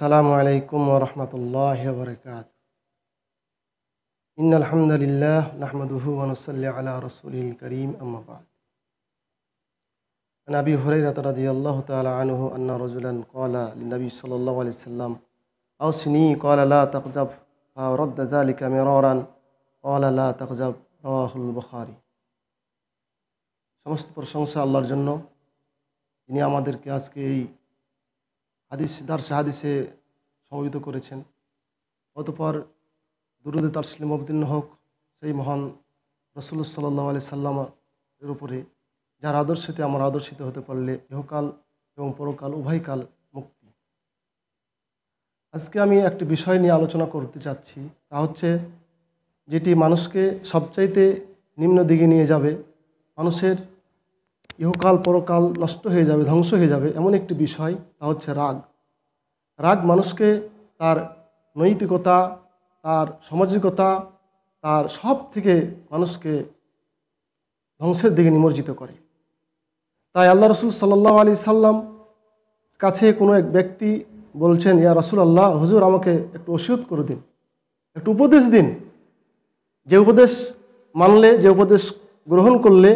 আসসালামু আলাইকুম ওয়া রাহমাতুল্লাহি ওয়া বারাকাতুহু। ইন্নাল হামদালিল্লাহ নাহমাদুহু ওয়া নুসাল্লি আলা রাসূলিল কারীম আম্মা বা'দ। আন আবি হুরায়রা রাদিয়াল্লাহু তাআলা আনহু আন্না রাজুলান ক্বালা লিন-নবী সাল্লাল্লাহু আলাইহি ওয়াসাল্লাম আওসিনি ক্বালা লা তাগযাব ফারাদ্দা যালিকা মিরারান ক্বালা লা তাগযাব রাওয়াহুল বুখারী। সমস্ত প্রশংসা আল্লাহর জন্য, যিনি আমাদেরকে আজকে এই হাদিসে সমবেত করেছেন। অতঃপর দুরূদে তাসলিম অবতীর্ণ হোক সেই মহান রাসূলুল্লাহ সাল্লাল্লাহু আলাইহি সাল্লামের উপরে, যার আদর্শতে আমরা আদর্শিত হতে পারলে ইহকাল এবং পরকাল উভয়কাল মুক্তি। আজকে আমি একটি বিষয় নিয়ে আলোচনা করতে চাচ্ছি, তা হচ্ছে যেটি মানুষকে সবচাইতে নিম্ন দিকে নিয়ে যাবে, মানুষের ইহকাল পরকাল নষ্ট হয়ে যাবে, ধ্বংস হয়ে যাবে, এমন একটি বিষয়, তা হচ্ছে রাগ। রাগ মানুষকে তার নৈতিকতা, তার সামাজিকতা, তার সব থেকে মানুষকে ধ্বংসের দিকে নিমজ্জিত করে। তাই আল্লাহ রসুল সাল্লাল্লাহু আলাইহি সাল্লাম কাছে কোনো এক ব্যক্তি বলছেন, ইয়া রাসূলুল্লাহ, হুজুর আমাকে একটু ওসিয়ত করে দিন, একটু উপদেশ দিন, যে উপদেশ মানলে, যে উপদেশ গ্রহণ করলে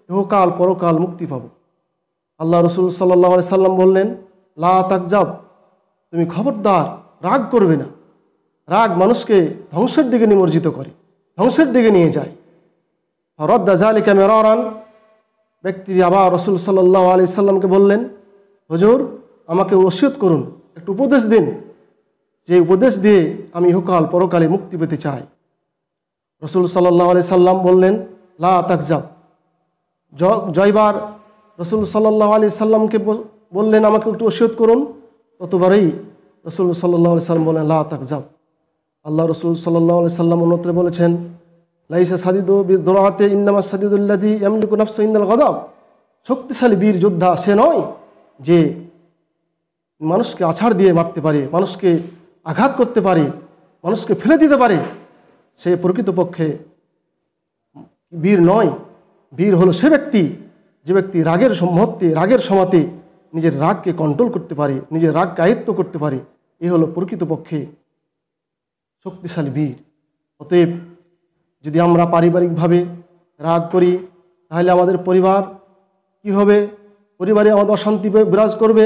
ইহকাল পরকাল মুক্তি পাব। আল্লাহ রসুল সাল্লাল্লাহু আলাইহি সাল্লাম বললেন, লা তাগযাব, তুমি খবরদার রাগ করবে না। রাগ মানুষকে ধ্বংসের দিকে নিমজ্জিত করে, ধ্বংসের দিকে নিয়ে যায়। ফারাদ্দা যালিকা মিরারান, ব্যক্তি আবার রসুল সাল্লাল্লাহু আলাইহি সাল্লামকে বললেন, হুজুর আমাকে ওসিয়ত করুন, একটু উপদেশ দিন, যে উপদেশ দিয়ে আমি ইহকাল পরকালে মুক্তি পেতে চাই। রসুল সাল্লাল্লাহু আলাইহি সাল্লাম বললেন, লা তাগযাব। জয়বার রসুল সাল্লাল্লাহু আলাইহি সাল্লামকে বললেন, আমাকে একটু ওসিয়ত করুন, ততবারই রসুল সাল্লাল্লাহু আলাইহি সাল্লাম বললেন, লা তাগযাব। আল্লাহ রসুল সাল্লাল্লাহু আলাইহি সাল্লাম অন্যত্রে বলেছেন, লাইসা সাদিদু বিদুরাতে ইন্নামা সাদিদুল্লাযী ইয়ামলিকু নাফসাহু ইনদাল গাদাব। শক্তিশালী বীর যোদ্ধা সে নয় যে মানুষকে আছাড় দিয়ে মারতে পারে, মানুষকে আঘাত করতে পারে, মানুষকে ফেলে দিতে পারে, সে প্রকৃতপক্ষে বীর নয়। বীর হলো সে ব্যক্তি, যে ব্যক্তি রাগের মুহূর্তে, রাগের সময়তে নিজের রাগকে কন্ট্রোল করতে পারে, নিজের রাগকে আয়ত্ত করতে পারে, এ হলো প্রকৃতপক্ষে শক্তিশালী বীর। অতএব যদি আমরা পারিবারিকভাবে রাগ করি, তাহলে আমাদের পরিবার কি হবে? পরিবারে আমাদের অশান্তি বিরাজ করবে।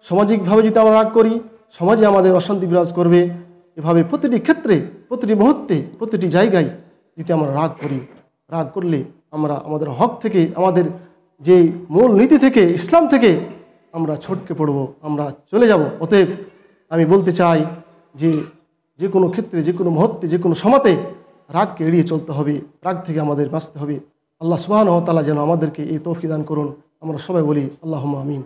সামাজিকভাবে যদি আমরা রাগ করি, সমাজে আমাদের অশান্তি বিরাজ করবে। এভাবে প্রতিটি ক্ষেত্রে, প্রতিটি মুহূর্তে, প্রতিটি জায়গায় যদি আমরা রাগ করি, রাগ করলে আমরা আমাদের হক থেকে, আমাদের যে মূল নীতি থেকে, ইসলাম থেকে আমরা ছটকে পড়ব, আমরা চলে যাব। অতএব আমি বলতে চাই যে কোনো ক্ষেত্রে, যে কোনো মুহূর্তে, যে কোনো সময়তে রাগকে এড়িয়ে চলতে হবে, রাগ থেকে আমাদের বাঁচতে হবে। আল্লাহ সুবহানাহু ওয়া তাআলা যেন আমাদেরকে এই তৌফিক দান করুন। আমরা সবাই বলি আল্লাহুম্মা আমিন।